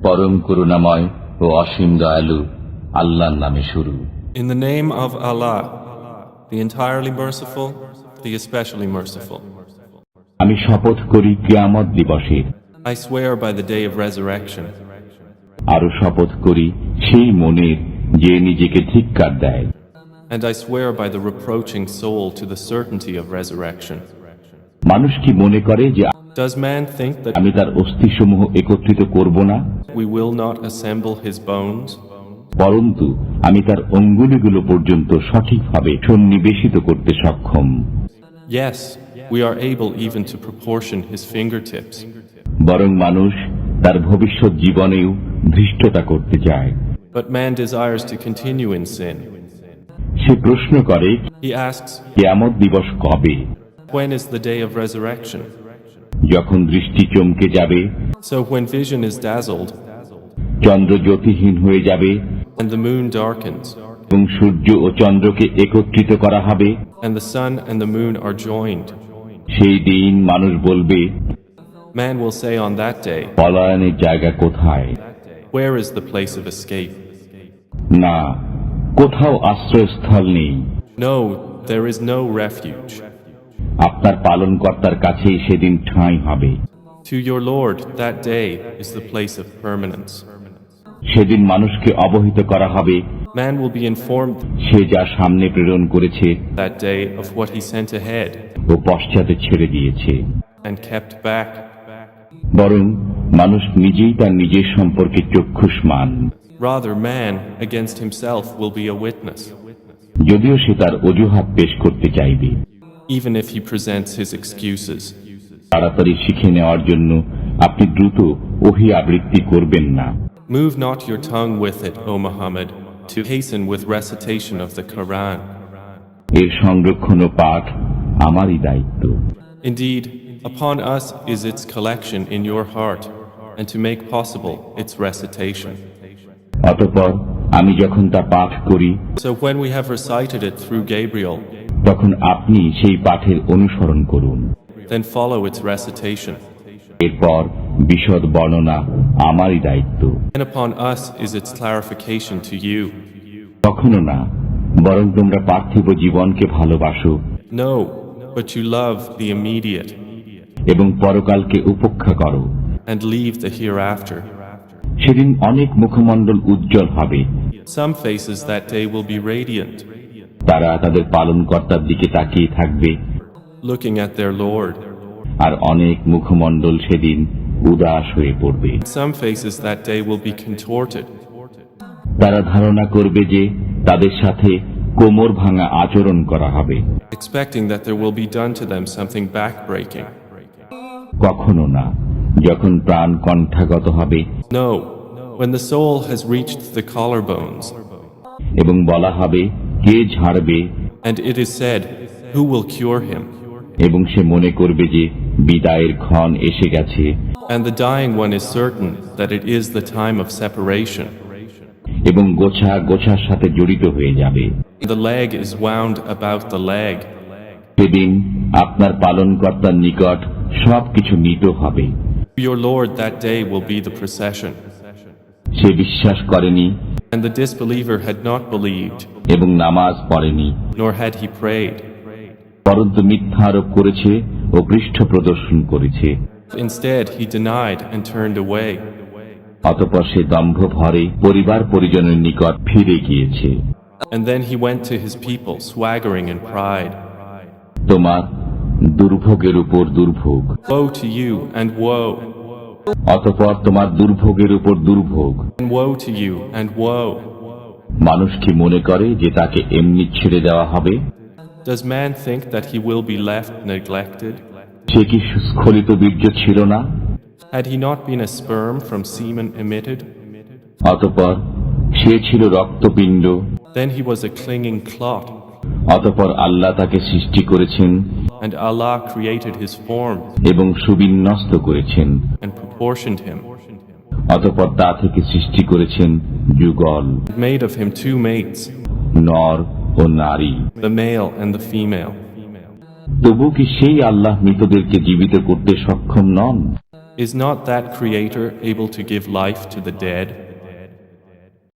পরম করুণাময় ও অসীম দয়ালু আল্লাহর নামে শুরু। In the name of Allah, the entirely merciful, the especially merciful. আমি শপথ করি কিয়ামত দিবসের, I swear by the day of resurrection, আরো শপথ করি সেই মনের যে নিজেকে ধিক্কার দেয়, and I swear by the reproaching soul to the certainty of resurrection. মানুষ কি মনে করে যে Does man think that আমি তার অস্থিসমূহ একত্রিত করব না, we will not assemble his bones? পরন্তু আমি তার অঙ্গুলিগুলো পর্যন্ত সঠিকভাবে সন্নিবেশিত করতে সক্ষম। Yes, we are able even to proportion his fingertips. বরং মানুষ তার ভবিষ্যৎ জীবনেও ধৃষ্টতা করতে চায়। But man desires to continue in sin. সে প্রশ্ন করে He asks, কিয়ামত দিবস কবে, when is the day of resurrection? যখন দৃষ্টি চমকে যাবে, So when vision is dazzled, চন্দ্র জ্যোতিহীন হয়ে যাবে and the moon darkens, এবং সূর্য ও চন্দ্রকে একত্রিত করা হবে, and the sun and the moon are joined, সেই দিন মানুষ বলবে, man will say on that day, পলায়নের জায়গা কোথায়? where is the place of escape? না, কোথাও আশ্রয়স্থল নেই। No, there is no refuge. আপনার পালনকর্তার কাছেই সেদিন ঠাঁই হবে। To your Lord, that day is the place of permanence. সেদিন মানুষকে অবহিত করা হবে Man will be informed সে যা সামনে প্রেরণ করেছে that day of what he sent ahead ও পশ্চাতে ছেড়ে দিয়েছে। and kept back. বরং মানুষ নিজেই তার নিজের সম্পর্কে চক্ষুষ্মান, Rather, man against himself will be a witness, যদিও সে তার অজুহাত পেশ করতে চাইবে। even if he presents his excuses. তাড়াতাড়ি শিখে নেওয়ার জন্য আপনি দ্রুত ওহী আবৃত্তি করবেন না। Move not your tongue with it, O Muhammad, to hasten with recitation of the Quran. এর সংরক্ষণ ও পাঠ আমারই দায়িত্ব। Indeed, upon us is its collection in your heart, and to make possible its recitation. অতঃপর আমি যখন তা পাঠ করি, So when we have recited it through Gabriel, তখন আপনি সেই পাঠের অনুসরণ করুন। then follow its recitation. এরপর বিশদ বর্ণনা আমারই দায়িত্ব। And upon us is its clarification to you. কখনো না, বরং তোমরা পার্থিব জীবনকে ভালোবাসো No, but you love the immediate এবং পরকালকে উপেক্ষা করো। and leave the hereafter. সেদিন অনেক মুখমণ্ডল উজ্জ্বল হবে, Some faces that day will be radiant, তারা তাদের পালনকর্তার দিকে তাকিয়ে থাকবে, looking at their Lord. আর অনেক মুখমণ্ডল সেদিন উদাস হয়ে পড়বে। Some faces that day will be contorted, তারা ধারণা করবে যে তাদের সাথে কোমর ভাঙা আচরণ করা হবে। expecting that there will be done to them something backbreaking. কখনো না, যখন প্রাণ কণ্ঠাগত হবে No, when the soul has reached the collarbones, এবং বলা হবে কে ঝাড়বে, and it is said, who will cure him? এবং সে মনে করবে যে বিদায়ের ক্ষণ এসে গেছে, And the dying one is certain that it is the time of separation. এবং গোছা গোছার সাথে জড়িত হয়ে যাবে। The leg is wound about the leg. সেদিন আপনার পালনকর্তার নিকট সবকিছু নিত হবে। Your Lord that day will be the procession. সে বিশ্বাস করেনি And the disbeliever had not believed, এবং নামাজ পড়েনি, nor had he prayed. পরন্তু মিথ্যা আরোপ করেছে ও পৃষ্ঠ প্রদর্শন করেছে। Instead, he denied and turned away. অতঃপর সে দম্ভ ভরে পরিবার পরিজনের নিকট ফিরে গিয়েছে। And then he went to his people, swaggering in pride. তোমার দুর্ভোগের উপর দুর্ভোগ, Woe to you, and woe, অতঃপর তোমার দুর্ভোগের উপর দুর্ভোগ। and woe to you, and woe. মানুষ কি মনে করে যে তাকে এমনি ছেড়ে দেওয়া হবে? Does man think that he will be left neglected? সে কি স্খলিত বীর্য ছিল না? Had he not been a sperm from semen emitted? অতঃপর সে ছিল রক্তপিণ্ড, Then he was a clinging clot, অতঃপর আল্লাহ তাকে সৃষ্টি করেছেন and Allah created his form এবং সুবিন্যস্ত করেছেন, and proportioned him, অতঃপর তা থেকে সৃষ্টি করেছেন যুগল, and made of him two mates, নর ও নারী। the male and the female. তবু কি সেই আল্লাহ মৃতদেরকে জীবিত করতে সক্ষম নন? Is not that Creator able to give life to the dead